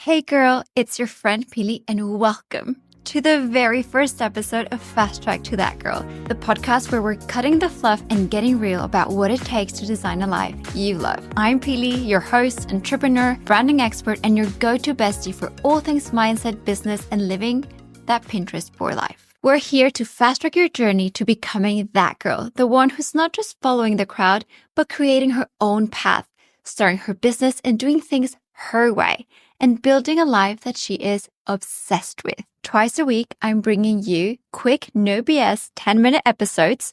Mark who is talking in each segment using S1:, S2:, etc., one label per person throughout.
S1: Hey girl, it's your friend Pili and welcome to the very first episode of Fast Track to That Girl, the podcast where we're cutting the fluff and getting real about what it takes to design a life you love. I'm Pili, your host, entrepreneur, branding expert, and your go-to bestie for all things mindset, business, and living that Pinterest board life. We're here to fast track your journey to becoming that girl, the one who's not just following the crowd, but creating her own path, starting her business and doing things her way, and building a life that she is obsessed with. Twice a week, I'm bringing you quick, no BS, 10-minute episodes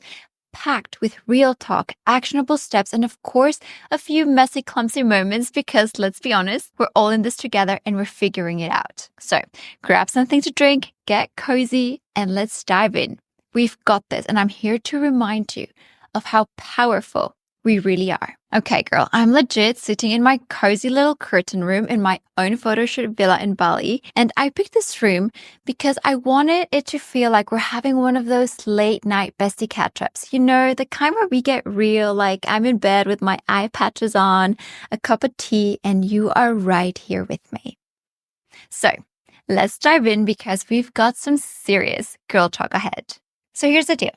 S1: packed with real talk, actionable steps, and of course, a few messy, clumsy moments because let's be honest, we're all in this together and we're figuring it out. So grab something to drink, get cozy, and let's dive in. We've got this, and I'm here to remind you of how powerful we really are. Okay, girl, I'm legit sitting in my cozy little curtain room in my own photo shoot villa in Bali. And I picked this room because I wanted it to feel like we're having one of those late night bestie catch-ups. You know, the kind where we get real, like I'm in bed with my eye patches on, a cup of tea, and you are right here with me. So let's dive in because we've got some serious girl talk ahead. So here's the deal.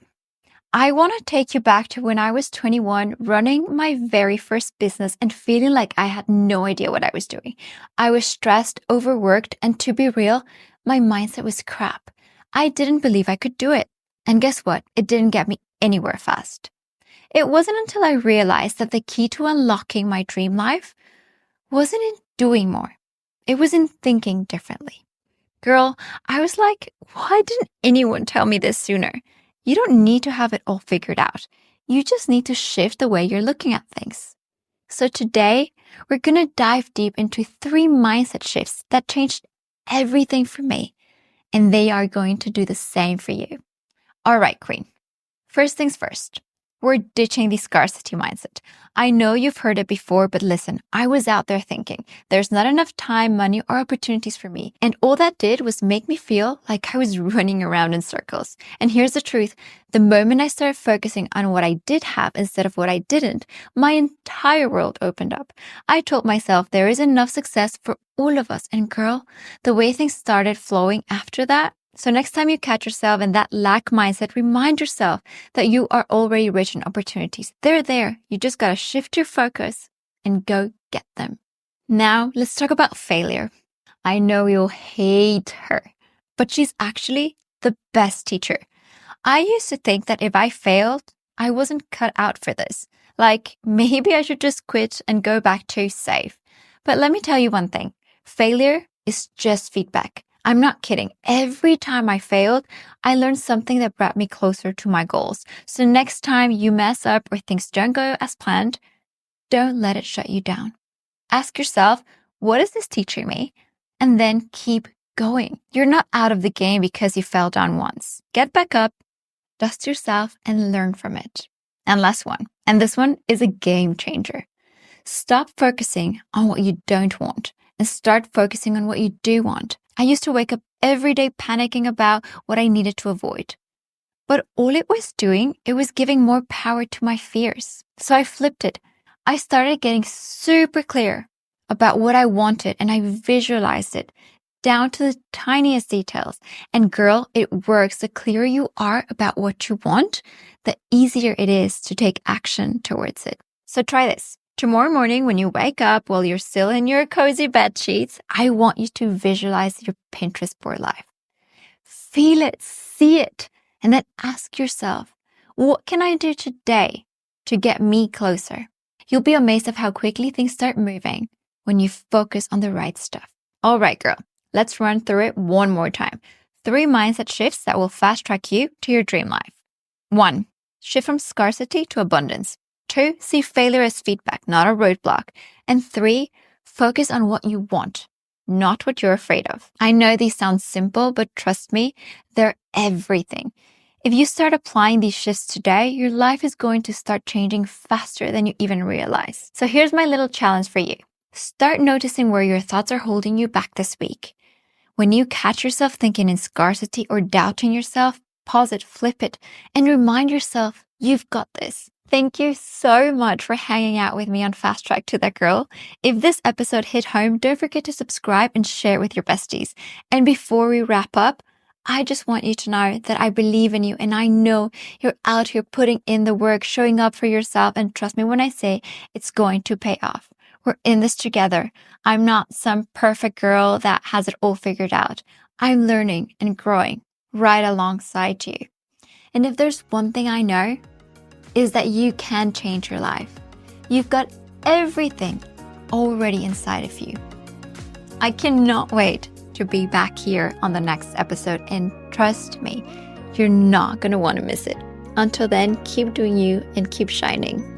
S1: I want to take you back to when I was 21, running my very first business and feeling like I had no idea what I was doing. I was stressed, overworked, and to be real, my mindset was crap. I didn't believe I could do it. And guess what? It didn't get me anywhere fast. It wasn't until I realized that the key to unlocking my dream life wasn't in doing more. It was in thinking differently. Girl, I was like, why didn't anyone tell me this sooner? You don't need to have it all figured out. You just need to shift the way you're looking at things. So today, we're going to dive deep into 3 mindset shifts that changed everything for me, and they are going to do the same for you. All right, Queen. First things first. We're ditching the scarcity mindset. I know you've heard it before, but listen, I was out there thinking there's not enough time, money, or opportunities for me. And all that did was make me feel like I was running around in circles. And here's the truth. The moment I started focusing on what I did have instead of what I didn't, my entire world opened up. I told myself there is enough success for all of us. And girl, the way things started flowing after that. So next time you catch yourself in that lack mindset, remind yourself that you are already rich in opportunities. They're there. You just got to shift your focus and go get them. Now, let's talk about failure. I know you'll hate her, but she's actually the best teacher. I used to think that if I failed, I wasn't cut out for this. Like, maybe I should just quit and go back to safe. But let me tell you one thing. Failure is just feedback. I'm not kidding. Every time I failed, I learned something that brought me closer to my goals. So next time you mess up or things don't go as planned, don't let it shut you down. Ask yourself, what is this teaching me? And then keep going. You're not out of the game because you fell down once. Get back up, dust yourself, and learn from it. And last one, and this one is a game changer. Stop focusing on what you don't want and start focusing on what you do want. I used to wake up every day panicking about what I needed to avoid. But all it was doing, it was giving more power to my fears. So I flipped it. I started getting super clear about what I wanted and I visualized it down to the tiniest details. And girl, it works. The clearer you are about what you want, the easier it is to take action towards it. So try this. Tomorrow morning, when you wake up while you're still in your cozy bed sheets, I want you to visualize your Pinterest board life. Feel it, see it, and then ask yourself, what can I do today to get me closer? You'll be amazed of how quickly things start moving when you focus on the right stuff. All right, girl, let's run through it one more time. 3 mindset shifts that will fast track you to your dream life. 1, shift from scarcity to abundance. 2, see failure as feedback, not a roadblock. And 3, focus on what you want, not what you're afraid of. I know these sound simple, but trust me, they're everything. If you start applying these shifts today, your life is going to start changing faster than you even realize. So here's my little challenge for you. Start noticing where your thoughts are holding you back this week. When you catch yourself thinking in scarcity or doubting yourself, pause it, flip it, and remind yourself you've got this. Thank you so much for hanging out with me on Fast Track to That Girl. If this episode hit home, don't forget to subscribe and share it with your besties. And before we wrap up, I just want you to know that I believe in you and I know you're out here putting in the work, showing up for yourself. And trust me when I say it's going to pay off. We're in this together. I'm not some perfect girl that has it all figured out. I'm learning and growing right alongside you. And if there's one thing I know, is that you can change your life. You've got everything already inside of you. I cannot wait to be back here on the next episode, and trust me, you're not going to want to miss it. Until then, keep doing you and keep shining.